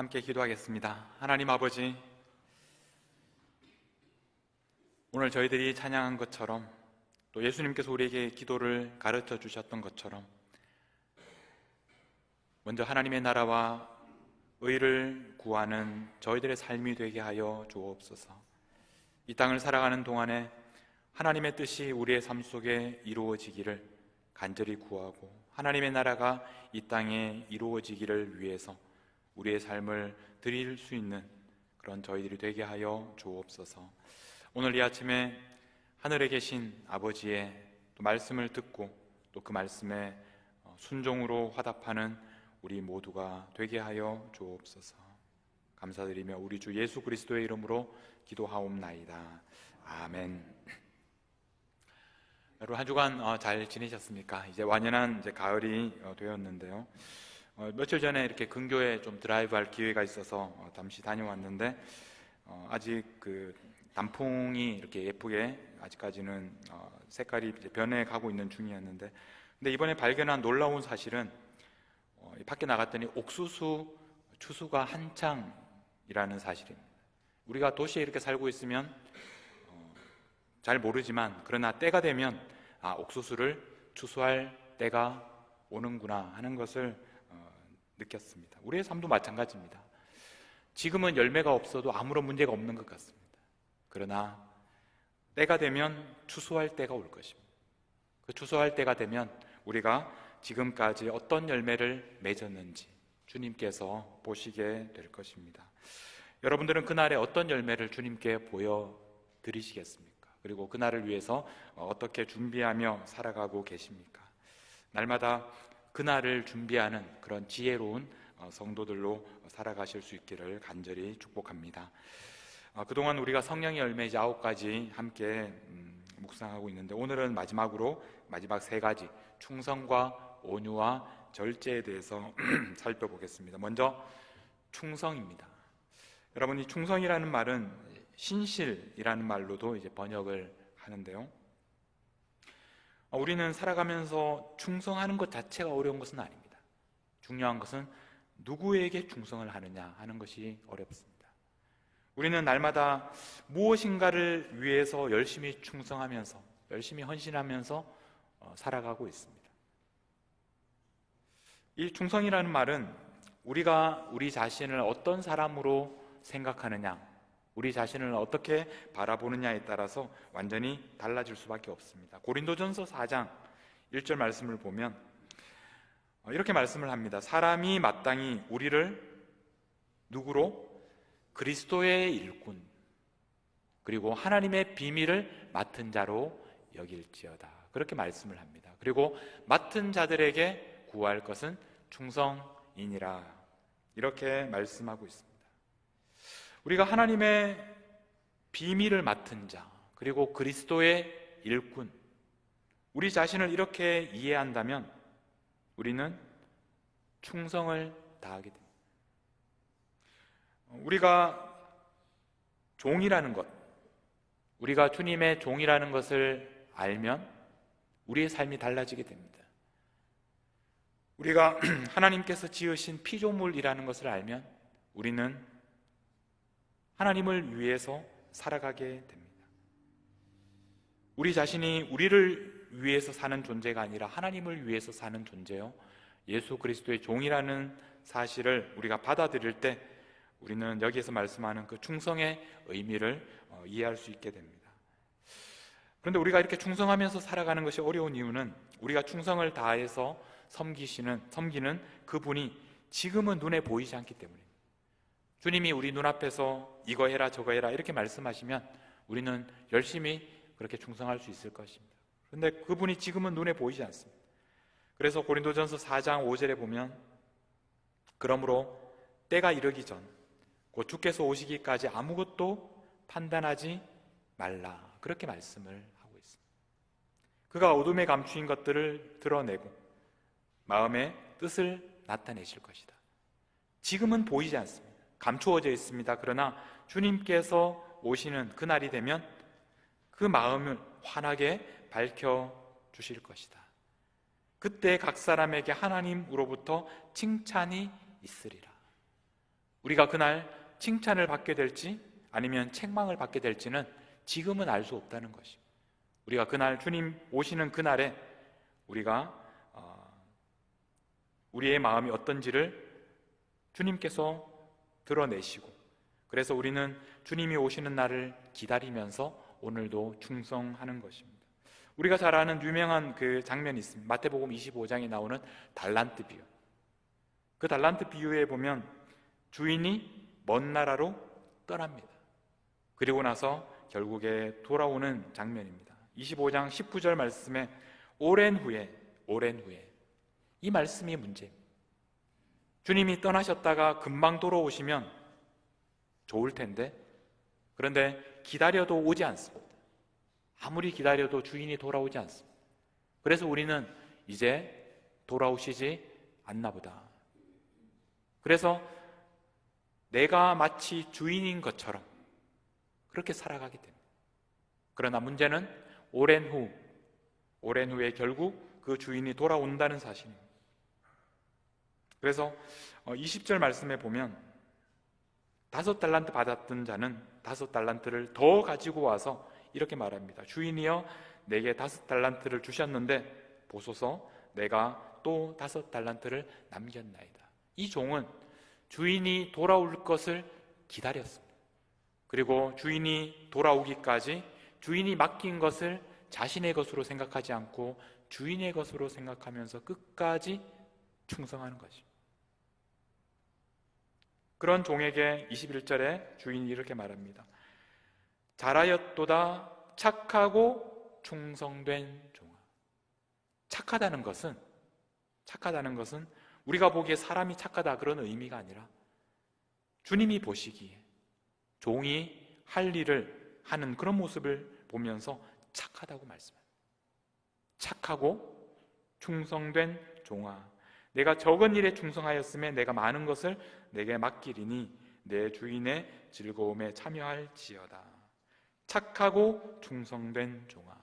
함께 기도하겠습니다. 하나님 아버지, 오늘 저희들이 찬양한 것처럼 또 예수님께서 우리에게 기도를 가르쳐 주셨던 것처럼 먼저 하나님의 나라와 의를 구하는 저희들의 삶이 되게 하여 주옵소서. 이 땅을 살아가는 동안에 하나님의 뜻이 우리의 삶 속에 이루어지기를 간절히 구하고 하나님의 나라가 이 땅에 이루어지기를 위해서 우리의 삶을 드릴 수 있는 그런 저희들이 되게 하여 주옵소서. 오늘 이 아침에 하늘에 계신 아버지의 또 말씀을 듣고 또 그 말씀에 순종으로 화답하는 우리 모두가 되게 하여 주옵소서. 감사드리며 우리 주 예수 그리스도의 이름으로 기도하옵나이다. 아멘. 여러분 한 주간 잘 지내셨습니까? 이제 완연한 가을이 되었는데요. 며칠 전에 이렇게 근교에 좀 드라이브할 기회가 있어서 잠시 다녀왔는데 아직 그 단풍이 이렇게 예쁘게 아직까지는 색깔이 이제 변해가고 있는 중이었는데, 근데 이번에 발견한 놀라운 사실은 밖에 나갔더니 옥수수 추수가 한창이라는 사실입니다. 우리가 도시에 이렇게 살고 있으면 잘 모르지만 그러나 때가 되면 옥수수를 추수할 때가 오는구나 하는 것을 느꼈습니다. 우리의 삶도 마찬가지입니다. 지금은 열매가 없어도 아무런 문제가 없는 것 같습니다. 그러나 때가 되면 추수할 때가 올 것입니다. 그 추수할 때가 되면 우리가 지금까지 어떤 열매를 맺었는지 주님께서 보시게 될 것입니다. 여러분들은 그날에 어떤 열매를 주님께 보여드리시겠습니까? 그리고 그날을 위해서 어떻게 준비하며 살아가고 계십니까? 날마다 그날을 준비하는 그런 지혜로운 성도들로 살아가실 수 있기를 간절히 축복합니다. 그동안 우리가 성령의 열매 9가지 함께 묵상하고 있는데, 오늘은 마지막으로 마지막 3가지 충성과 온유와 절제에 대해서 살펴보겠습니다. 먼저 충성입니다. 여러분, 이 충성이라는 말은 신실이라는 말로도 이제 번역을 하는데요. 우리는 살아가면서 충성하는 것 자체가 어려운 것은 아닙니다. 중요한 것은 누구에게 충성을 하느냐 하는 것이 어렵습니다. 우리는 날마다 무엇인가를 위해서 열심히 충성하면서 열심히 헌신하면서 살아가고 있습니다. 이 충성이라는 말은 우리가 우리 자신을 어떤 사람으로 생각하느냐, 우리 자신을 어떻게 바라보느냐에 따라서 완전히 달라질 수밖에 없습니다. 고린도전서 4장 1절 말씀을 보면 이렇게 말씀을 합니다. 사람이 마땅히 우리를 누구로? 그리스도의 일꾼 그리고 하나님의 비밀을 맡은 자로 여길지어다. 그렇게 말씀을 합니다. 그리고 맡은 자들에게 구할 것은 충성이니라. 이렇게 말씀하고 있습니다. 우리가 하나님의 비밀을 맡은 자 그리고 그리스도의 일꾼, 우리 자신을 이렇게 이해한다면 우리는 충성을 다하게 됩니다. 우리가 종이라는 것, 우리가 주님의 종이라는 것을 알면 우리의 삶이 달라지게 됩니다. 우리가 하나님께서 지으신 피조물이라는 것을 알면 우리는 하나님을 위해서 살아가게 됩니다. 우리 자신이 우리를 위해서 사는 존재가 아니라 하나님을 위해서 사는 존재요, 예수 그리스도의 종이라는 사실을 우리가 받아들일 때 우리는 여기에서 말씀하는 그 충성의 의미를 이해할 수 있게 됩니다. 그런데 우리가 이렇게 충성하면서 살아가는 것이 어려운 이유는 우리가 충성을 다해서 섬기는 그분이 지금은 눈에 보이지 않기 때문입니다. 주님이 우리 눈앞에서 이거 해라 저거 해라 이렇게 말씀하시면 우리는 열심히 그렇게 충성할 수 있을 것입니다. 그런데 그분이 지금은 눈에 보이지 않습니다. 그래서 고린도전서 4장 5절에 보면 그러므로 때가 이르기 전 곧 주께서 오시기까지 아무것도 판단하지 말라. 그렇게 말씀을 하고 있습니다. 그가 어둠에 감추인 것들을 드러내고 마음의 뜻을 나타내실 것이다. 지금은 보이지 않습니다. 감추어져 있습니다. 그러나 주님께서 오시는 그날이 되면 그 마음을 환하게 밝혀주실 것이다. 그때 각 사람에게 하나님으로부터 칭찬이 있으리라. 우리가 그날 칭찬을 받게 될지 아니면 책망을 받게 될지는 지금은 알 수 없다는 것입니다. 우리가 그날 주님 오시는 그날에 우리가 우리의 마음이 어떤지를 주님께서 드러내시고, 그래서 우리는 주님이 오시는 날을 기다리면서 오늘도 충성하는 것입니다. 우리가 잘 아는 유명한 그 장면이 있습니다. 마태복음 25장에 나오는 달란트 비유. 그 달란트 비유에 보면 주인이 먼 나라로 떠납니다. 그리고 나서 결국에 돌아오는 장면입니다. 25장 19절 말씀에 오랜 후에 이 말씀이 문제입니다. 주님이 떠나셨다가 금방 돌아오시면 좋을 텐데, 그런데 기다려도 오지 않습니다. 아무리 기다려도 주인이 돌아오지 않습니다. 그래서 우리는 이제 돌아오시지 않나 보다. 그래서 내가 마치 주인인 것처럼 그렇게 살아가게 됩니다. 그러나 문제는 오랜 후에 결국 그 주인이 돌아온다는 사실입니다. 그래서 20절 말씀에 보면 5달란트 받았던 자는 5달란트를 더 가지고 와서 이렇게 말합니다. 주인이여, 내게 5달란트를 주셨는데 보소서, 내가 또 5달란트를 남겼나이다. 이 종은 주인이 돌아올 것을 기다렸습니다. 그리고 주인이 돌아오기까지 주인이 맡긴 것을 자신의 것으로 생각하지 않고 주인의 것으로 생각하면서 끝까지 충성하는 것입니다. 그런 종에게 21절에 주인이 이렇게 말합니다. 잘하였도다 착하고 충성된 종아. 착하다는 것은 우리가 보기에 사람이 착하다 그런 의미가 아니라 주님이 보시기에 종이 할 일을 하는 그런 모습을 보면서 착하다고 말씀합니다. 착하고 충성된 종아, 내가 적은 일에 충성하였음에 내가 많은 것을 내게 맡기리니 내 주인의 즐거움에 참여할지어다. 착하고 충성된 종아,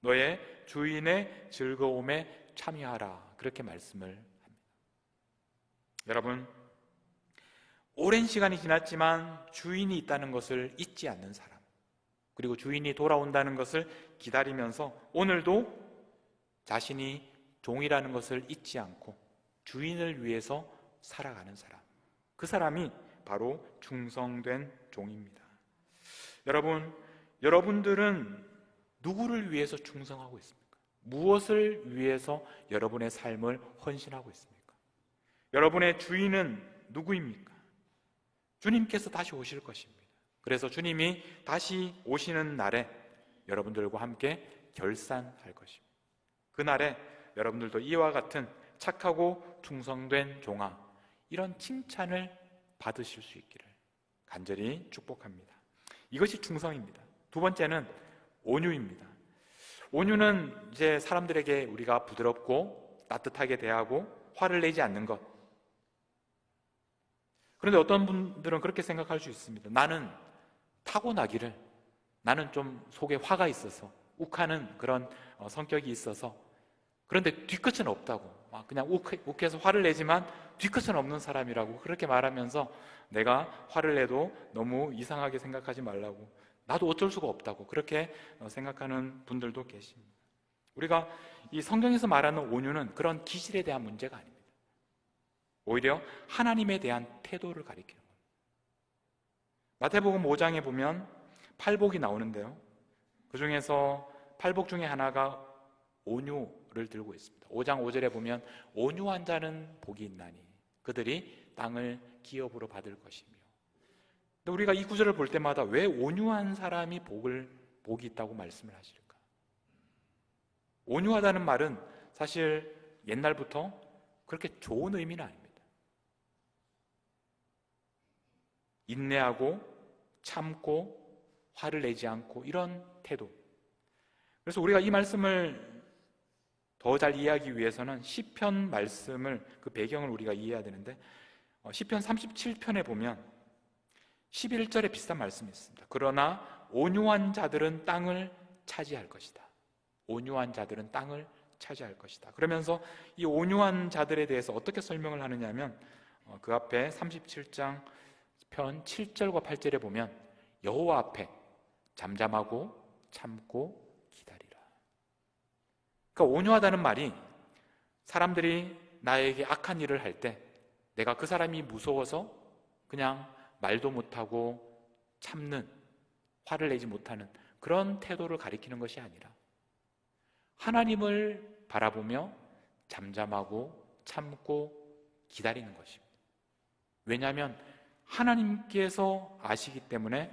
너의 주인의 즐거움에 참여하라. 그렇게 말씀을 합니다. 여러분, 오랜 시간이 지났지만 주인이 있다는 것을 잊지 않는 사람, 그리고 주인이 돌아온다는 것을 기다리면서 오늘도 자신이 종이라는 것을 잊지 않고 주인을 위해서 살아가는 사람, 그 사람이 바로 충성된 종입니다. 여러분들은 누구를 위해서 충성하고 있습니까? 무엇을 위해서 여러분의 삶을 헌신하고 있습니까? 여러분의 주인은 누구입니까? 주님께서 다시 오실 것입니다. 그래서 주님이 다시 오시는 날에 여러분들과 함께 결산할 것입니다. 그날에 여러분들도 이와 같은 착하고 충성된 종아, 이런 칭찬을 받으실 수 있기를 간절히 축복합니다. 이것이 충성입니다. 두 번째는 온유입니다. 온유는 이제 사람들에게 우리가 부드럽고 따뜻하게 대하고 화를 내지 않는 것. 그런데 어떤 분들은 그렇게 생각할 수 있습니다. 나는 타고나기를, 나는 좀 속에 화가 있어서 욱하는 그런 성격이 있어서, 그런데 뒤끝은 없다고, 그냥 욱해서 화를 내지만 뒤끝은 없는 사람이라고 그렇게 말하면서 내가 화를 내도 너무 이상하게 생각하지 말라고, 나도 어쩔 수가 없다고 그렇게 생각하는 분들도 계십니다. 우리가 이 성경에서 말하는 온유는 그런 기질에 대한 문제가 아닙니다. 오히려 하나님에 대한 태도를 가리키는 겁니다. 마태복음 5장에 보면 팔복이 나오는데요, 그 중에서 팔복 중에 하나가 온유를 들고 있습니다. 5장 5절에 보면 온유한 자는 복이 있나니 그들이 땅을 기업으로 받을 것이며. 근데 우리가 이 구절을 볼 때마다 왜 온유한 사람이 복이 있다고 말씀을 하실까? 온유하다는 말은 사실 옛날부터 그렇게 좋은 의미는 아닙니다. 인내하고 참고 화를 내지 않고 이런 태도. 그래서 우리가 이 말씀을 더 잘 이해하기 위해서는 시편 말씀을, 그 배경을 우리가 이해해야 되는데, 시편 37편에 보면 11절에 비슷한 말씀이 있습니다. 그러나 온유한 자들은 땅을 차지할 것이다. 온유한 자들은 땅을 차지할 것이다. 그러면서 이 온유한 자들에 대해서 어떻게 설명을 하느냐 하면 그 앞에 37장 편 7절과 8절에 보면 여호와 앞에 잠잠하고 참고 기다리라. 그러니까 온유하다는 말이 사람들이 나에게 악한 일을 할 때 내가 그 사람이 무서워서 그냥 말도 못하고 참는, 화를 내지 못하는 그런 태도를 가리키는 것이 아니라 하나님을 바라보며 잠잠하고 참고 기다리는 것입니다. 왜냐하면 하나님께서 아시기 때문에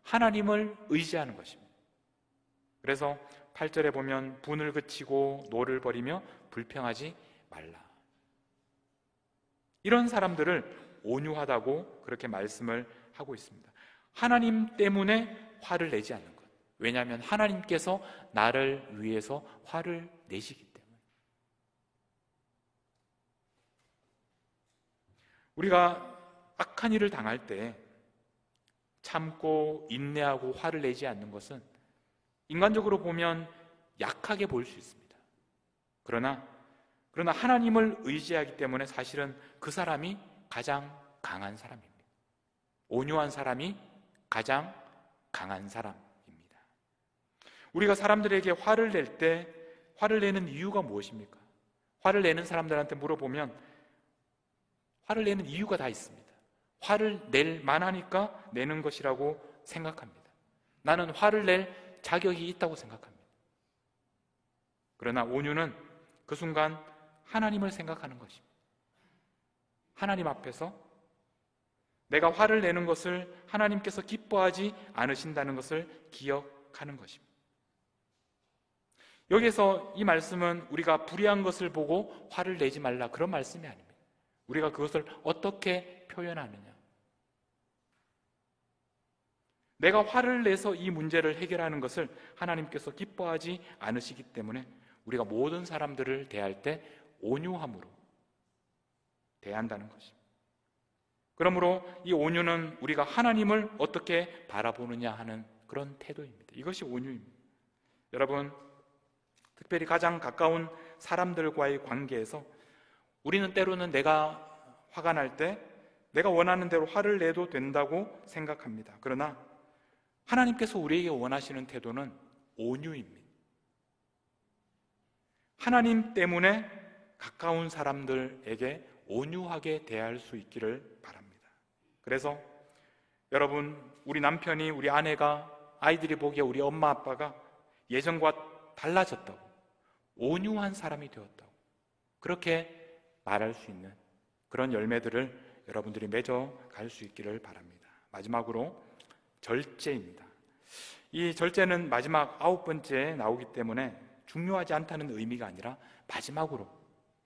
하나님을 의지하는 것입니다. 그래서 8절에 보면 분을 그치고 노를 버리며 불평하지 말라. 이런 사람들을 온유하다고 그렇게 말씀을 하고 있습니다. 하나님 때문에 화를 내지 않는 것. 왜냐하면 하나님께서 나를 위해서 화를 내시기 때문에. 우리가 악한 일을 당할 때 참고 인내하고 화를 내지 않는 것은 인간적으로 보면 약하게 보일 수 있습니다. 그러나 하나님을 의지하기 때문에 사실은 그 사람이 가장 강한 사람입니다. 온유한 사람이 가장 강한 사람입니다. 우리가 사람들에게 화를 낼 때 화를 내는 이유가 무엇입니까? 화를 내는 사람들한테 물어보면 화를 내는 이유가 다 있습니다. 화를 낼 만하니까 내는 것이라고 생각합니다. 나는 화를 낼 자격이 있다고 생각합니다. 그러나 온유는 그 순간 하나님을 생각하는 것입니다. 하나님 앞에서 내가 화를 내는 것을 하나님께서 기뻐하지 않으신다는 것을 기억하는 것입니다. 여기서 이 말씀은 우리가 불의한 것을 보고 화를 내지 말라 그런 말씀이 아닙니다. 우리가 그것을 어떻게 표현하느냐. 내가 화를 내서 이 문제를 해결하는 것을 하나님께서 기뻐하지 않으시기 때문에 우리가 모든 사람들을 대할 때 온유함으로 대한다는 것입니다. 그러므로 이 온유는 우리가 하나님을 어떻게 바라보느냐 하는 그런 태도입니다. 이것이 온유입니다. 여러분, 특별히 가장 가까운 사람들과의 관계에서 우리는 때로는 내가 화가 날 때 내가 원하는 대로 화를 내도 된다고 생각합니다. 그러나 하나님께서 우리에게 원하시는 태도는 온유입니다. 하나님 때문에 가까운 사람들에게 온유하게 대할 수 있기를 바랍니다. 그래서 여러분, 우리 남편이, 우리 아내가, 아이들이 보기에 우리 엄마 아빠가 예전과 달라졌다고, 온유한 사람이 되었다고 그렇게 말할 수 있는 그런 열매들을 여러분들이 맺어 갈 수 있기를 바랍니다. 마지막으로 절제입니다. 이 절제는 마지막 9번째에 나오기 때문에 중요하지 않다는 의미가 아니라 마지막으로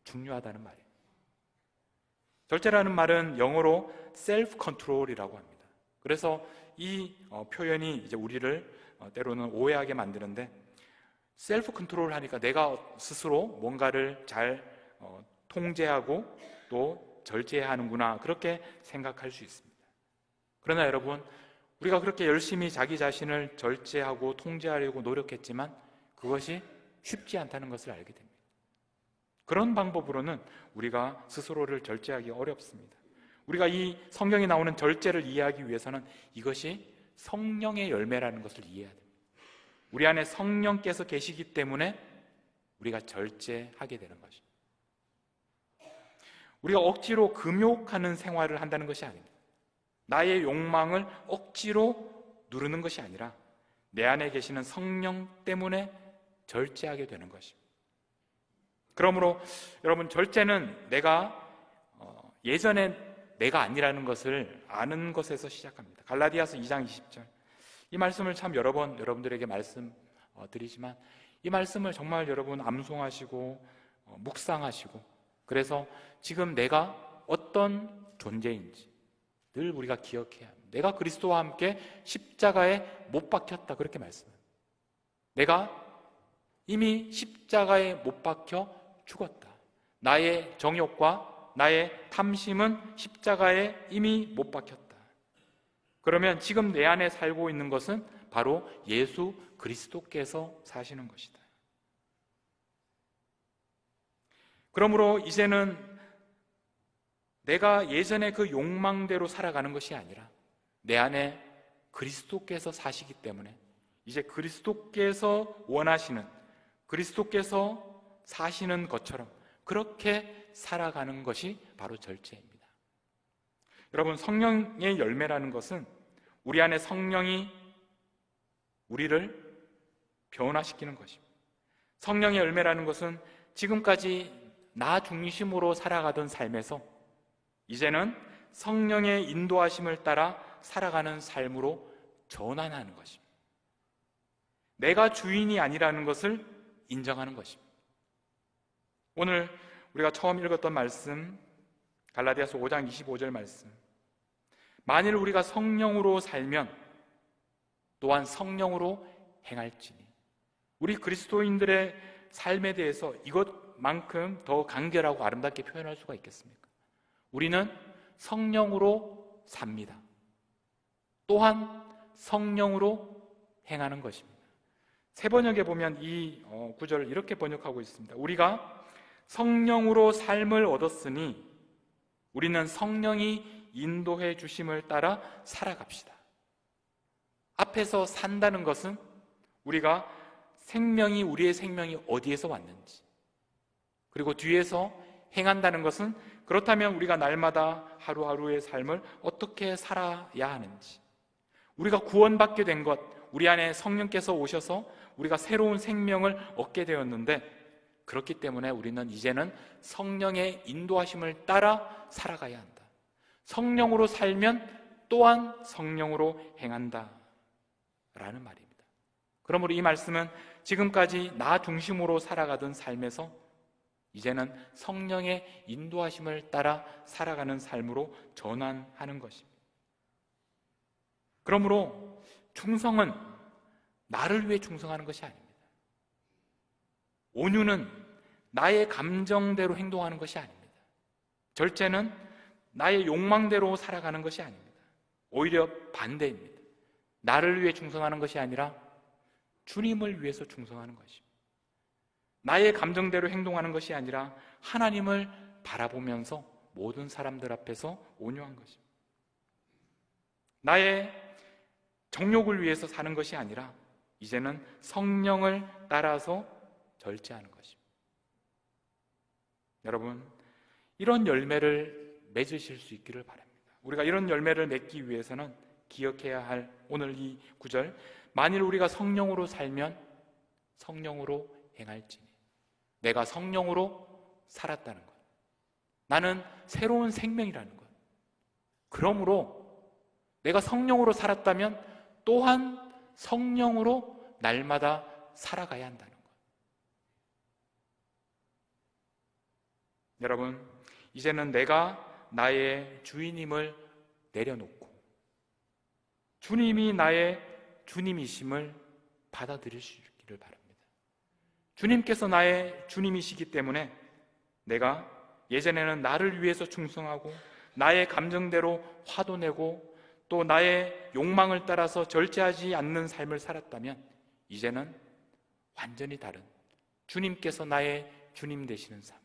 중요하다는 말이에요. 절제라는 말은 영어로 self control이라고 합니다. 그래서 이 표현이 이제 우리를 때로는 오해하게 만드는데, 셀프 컨트롤 하니까 내가 스스로 뭔가를 잘 통제하고 또 절제해야 하는구나, 그렇게 생각할 수 있습니다. 그러나 여러분, 우리가 그렇게 열심히 자기 자신을 절제하고 통제하려고 노력했지만 그것이 쉽지 않다는 것을 알게 됩니다. 그런 방법으로는 우리가 스스로를 절제하기 어렵습니다. 우리가 이 성경에 나오는 절제를 이해하기 위해서는 이것이 성령의 열매라는 것을 이해해야 됩니다. 우리 안에 성령께서 계시기 때문에 우리가 절제하게 되는 것입니다. 우리가 억지로 금욕하는 생활을 한다는 것이 아닙니다. 나의 욕망을 억지로 누르는 것이 아니라 내 안에 계시는 성령 때문에 절제하게 되는 것입니다. 그러므로 여러분, 절제는 내가 예전에 내가 아니라는 것을 아는 것에서 시작합니다. 갈라디아서 2장 20절, 이 말씀을 참 여러 번 여러분들에게 말씀드리지만 이 말씀을 정말 여러분 암송하시고 묵상하시고, 그래서 지금 내가 어떤 존재인지 늘 우리가 기억해야 합니다. 내가 그리스도와 함께 십자가에 못 박혔다, 그렇게 말씀합니다. 내가 이미 십자가에 못 박혀 죽었다. 나의 정욕과 나의 탐심은 십자가에 이미 못 박혔다. 그러면 지금 내 안에 살고 있는 것은 바로 예수 그리스도께서 사시는 것이다. 그러므로 이제는 내가 예전에 그 욕망대로 살아가는 것이 아니라 내 안에 그리스도께서 사시기 때문에 이제 그리스도께서 원하시는, 그리스도께서 사시는 것처럼 그렇게 살아가는 것이 바로 절제입니다. 여러분, 성령의 열매라는 것은 우리 안에 성령이 우리를 변화시키는 것입니다. 성령의 열매라는 것은 지금까지 나 중심으로 살아가던 삶에서 이제는 성령의 인도하심을 따라 살아가는 삶으로 전환하는 것입니다. 내가 주인이 아니라는 것을 인정하는 것입니다. 오늘 우리가 처음 읽었던 말씀, 갈라디아서 5장 25절 말씀, 만일 우리가 성령으로 살면 또한 성령으로 행할지니. 우리 그리스도인들의 삶에 대해서 이것만큼 더 간결하고 아름답게 표현할 수가 있겠습니까? 우리는 성령으로 삽니다. 또한 성령으로 행하는 것입니다. 세번역에 보면 이 구절을 이렇게 번역하고 있습니다. 우리가 성령으로 삶을 얻었으니 우리는 성령이 인도해 주심을 따라 살아갑시다. 앞에서 산다는 것은 우리가 우리의 생명이 어디에서 왔는지, 그리고 뒤에서 행한다는 것은 그렇다면 우리가 날마다 하루하루의 삶을 어떻게 살아야 하는지, 우리가 구원받게 된 것, 우리 안에 성령께서 오셔서 우리가 새로운 생명을 얻게 되었는데, 그렇기 때문에 우리는 이제는 성령의 인도하심을 따라 살아가야 한다. 성령으로 살면 또한 성령으로 행한다 라는 말입니다. 그러므로 이 말씀은 지금까지 나 중심으로 살아가던 삶에서 이제는 성령의 인도하심을 따라 살아가는 삶으로 전환하는 것입니다. 그러므로 충성은 나를 위해 충성하는 것이 아닙니다. 온유는 나의 감정대로 행동하는 것이 아닙니다. 절제는 나의 욕망대로 살아가는 것이 아닙니다. 오히려 반대입니다. 나를 위해 충성하는 것이 아니라 주님을 위해서 충성하는 것입니다. 나의 감정대로 행동하는 것이 아니라 하나님을 바라보면서 모든 사람들 앞에서 온유한 것입니다. 나의 정욕을 위해서 사는 것이 아니라 이제는 성령을 따라서 절제하는 것입니다. 여러분, 이런 열매를 맺으실 수 있기를 바랍니다. 우리가 이런 열매를 맺기 위해서는 기억해야 할 오늘 이 구절, 만일 우리가 성령으로 살면 성령으로 행할지니. 내가 성령으로 살았다는 것, 나는 새로운 생명이라는 것, 그러므로 내가 성령으로 살았다면 또한 성령으로 날마다 살아가야 한다는 것. 여러분, 이제는 내가 나의 주인임을 내려놓고 주님이 나의 주님이심을 받아들일 수 있기를 바랍니다. 주님께서 나의 주님이시기 때문에 내가 예전에는 나를 위해서 충성하고 나의 감정대로 화도 내고 또 나의 욕망을 따라서 절제하지 않는 삶을 살았다면 이제는 완전히 다른 주님께서 나의 주님 되시는 삶,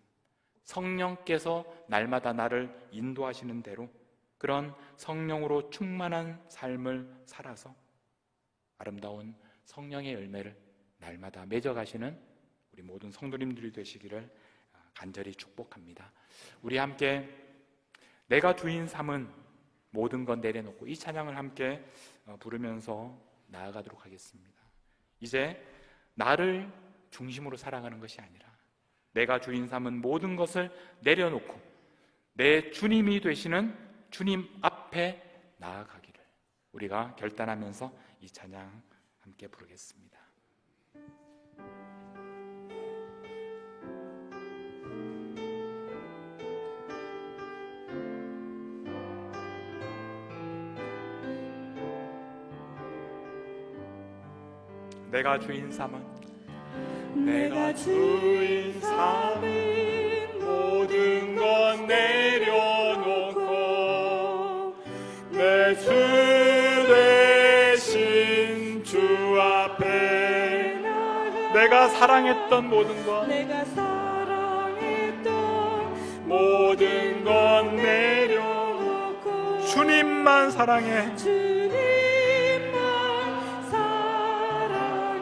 성령께서 날마다 나를 인도하시는 대로 그런 성령으로 충만한 삶을 살아서 아름다운 성령의 열매를 날마다 맺어가시는 우리 모든 성도님들이 되시기를 간절히 축복합니다. 우리 함께 내가 주인 삼은 모든 것 내려놓고 이 찬양을 함께 부르면서 나아가도록 하겠습니다. 이제 나를 중심으로 살아가는 것이 아니라 내가 주인 삼은 모든 것을 내려놓고 내 주님이 되시는 주님 앞에 나아가기를 우리가 결단하면서 이 찬양 함께 부르겠습니다. 내가 주인 삼은 모든 것 내려놓고 내 주 되신 주 앞에 내가 사랑했던 모든 것 내려놓고 주님만 사랑해. 주님만 사랑해.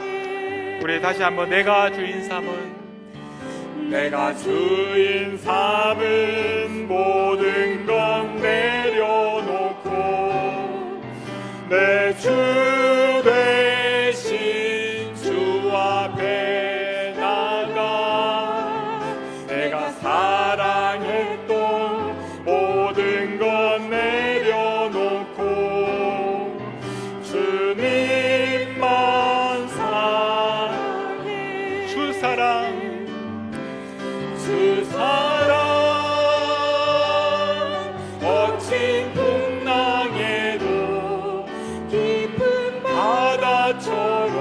우리 다시 한번 내가 주인 삼은 내가 주인 삼은 모든 건 내려놓고 내 주 대신 주 앞에 나가 내가 사랑했던 모든 건 내려놓고 주님만 사랑해. 주 사랑 주 사랑 거친 풍랑에도 깊은 바다처럼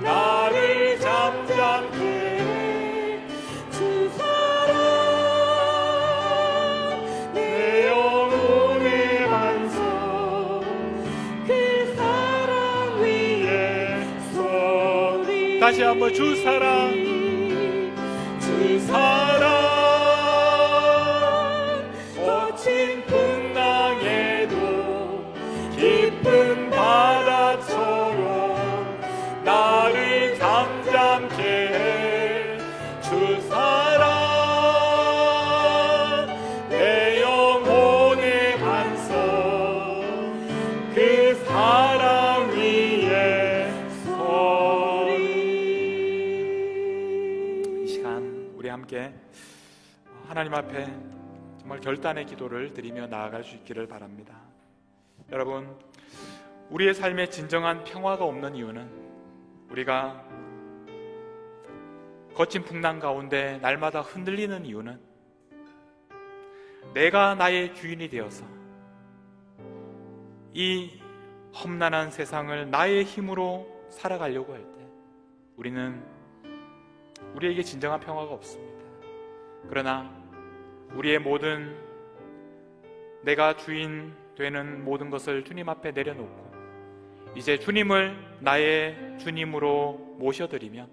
나를 잠잠케 해. 주 사랑 내 영혼의 반석 그 사랑 위에 소리. 다시 한번 주 사랑 주 사랑 거친 풍랑에도 깊은 바다처럼 나를 잠잠케 해. 주 사랑 내 영혼의 반석 그 사랑 위에 서리. 이 시간 우리 함께 하나님 앞에 정말 결단의 기도를 드리며 나아갈 수 있기를 바랍니다. 여러분, 우리의 삶에 진정한 평화가 없는 이유는 우리가 거친 풍랑 가운데 날마다 흔들리는 이유는 내가 나의 주인이 되어서 이 험난한 세상을 나의 힘으로 살아가려고 할 때 우리에게 진정한 평화가 없습니다. 그러나 우리의 모든 내가 주인 되는 모든 것을 주님 앞에 내려놓고 이제 주님을 나의 주님으로 모셔드리면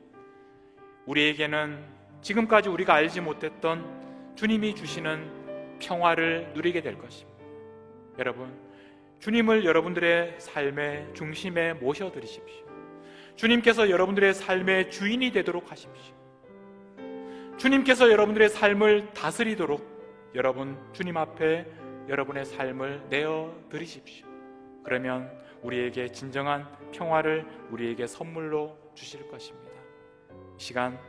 우리에게는 지금까지 우리가 알지 못했던 주님이 주시는 평화를 누리게 될 것입니다. 여러분, 주님을 여러분들의 삶의 중심에 모셔드리십시오. 주님께서 여러분들의 삶의 주인이 되도록 하십시오. 주님께서 여러분들의 삶을 다스리도록 여러분 주님 앞에 여러분의 삶을 내어드리십시오. 그러면 우리에게 진정한 평화를 우리에게 선물로 주실 것입니다. 이 시간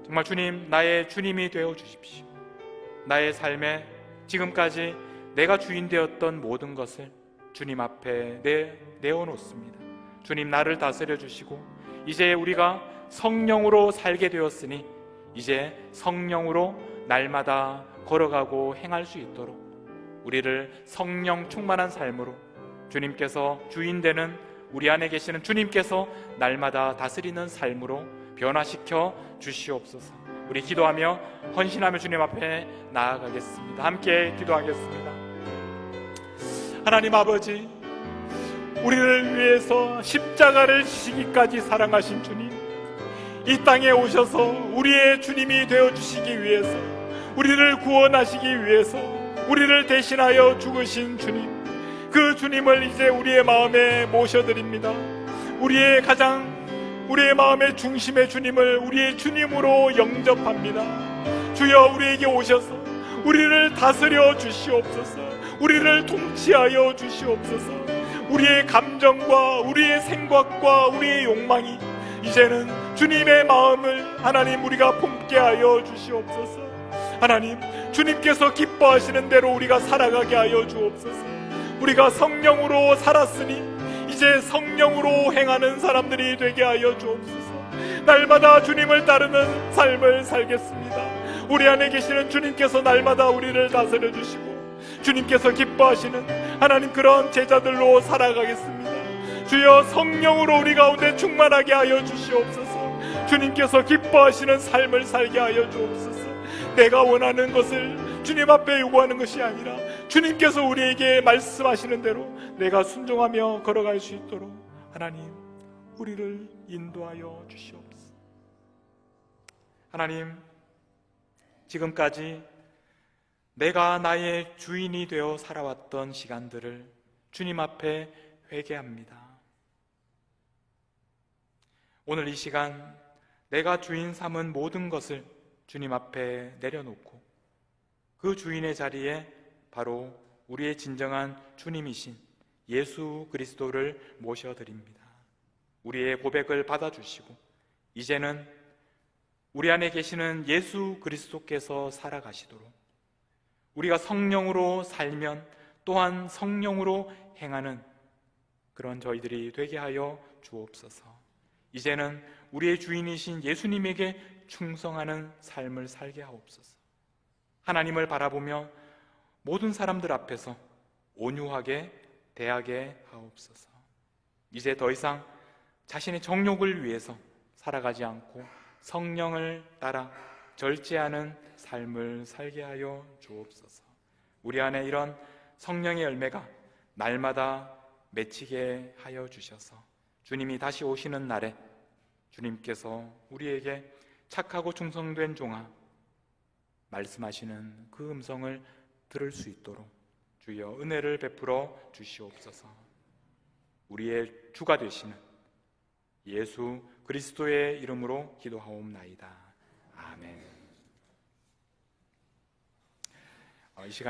정말 주님, 나의 주님이 되어 주십시오. 나의 삶에 지금까지 내가 주인 되었던 모든 것을 주님 앞에 내어놓습니다. 주님, 나를 다스려 주시고 이제 우리가 성령으로 살게 되었으니 이제 성령으로 날마다 걸어가고 행할 수 있도록 우리를 성령 충만한 삶으로 주님께서 주인 되는 우리 안에 계시는 주님께서 날마다 다스리는 삶으로 변화시켜 주시옵소서. 우리 기도하며 헌신하며 주님 앞에 나아가겠습니다. 함께 기도하겠습니다. 하나님 아버지, 우리를 위해서 십자가를 지시기까지 사랑하신 주님, 이 땅에 오셔서 우리의 주님이 되어주시기 위해서, 우리를 구원하시기 위해서 우리를 대신하여 죽으신 주님, 그 주님을 이제 우리의 마음에 모셔드립니다. 우리의 마음의 중심의 주님을 우리의 주님으로 영접합니다. 주여, 우리에게 오셔서 우리를 다스려 주시옵소서. 우리를 통치하여 주시옵소서. 우리의 감정과 우리의 생각과 우리의 욕망이 이제는 주님의 마음을 하나님 우리가 품게 하여 주시옵소서. 하나님, 주님께서 기뻐하시는 대로 우리가 살아가게 하여 주옵소서. 우리가 성령으로 살았으니 이제 성령으로 행하는 사람들이 되게 하여 주옵소서. 날마다 주님을 따르는 삶을 살겠습니다. 우리 안에 계시는 주님께서 날마다 우리를 다스려 주시고 주님께서 기뻐하시는 하나님 그런 제자들로 살아가겠습니다. 주여, 성령으로 우리 가운데 충만하게 하여 주시옵소서. 주님께서 기뻐하시는 삶을 살게 하여 주옵소서. 내가 원하는 것을 주님 앞에 요구하는 것이 아니라 주님께서 우리에게 말씀하시는 대로 내가 순종하며 걸어갈 수 있도록 하나님 우리를 인도하여 주시옵소서. 하나님, 지금까지 내가 나의 주인이 되어 살아왔던 시간들을 주님 앞에 회개합니다. 오늘 이 시간 내가 주인 삼은 모든 것을 주님 앞에 내려놓고 그 주인의 자리에 바로 우리의 진정한 주님이신 예수 그리스도를 모셔드립니다. 우리의 고백을 받아주시고 이제는 우리 안에 계시는 예수 그리스도께서 살아가시도록 우리가 성령으로 살면 또한 성령으로 행하는 그런 저희들이 되게 하여 주옵소서. 이제는 우리의 주인이신 예수님에게 충성하는 삶을 살게 하옵소서. 하나님을 바라보며 모든 사람들 앞에서 온유하게 대하게 하옵소서. 이제 더 이상 자신의 정욕을 위해서 살아가지 않고 성령을 따라 절제하는 삶을 살게 하여 주옵소서. 우리 안에 이런 성령의 열매가 날마다 맺히게 하여 주셔서 주님이 다시 오시는 날에 주님께서 우리에게 착하고 충성된 종아 말씀하시는 그 음성을 들을 수 있도록 주여 은혜를 베풀어 주시옵소서. 우리의 주가 되시는 예수 그리스도의 이름으로 기도하옵나이다. 아멘. 이 시간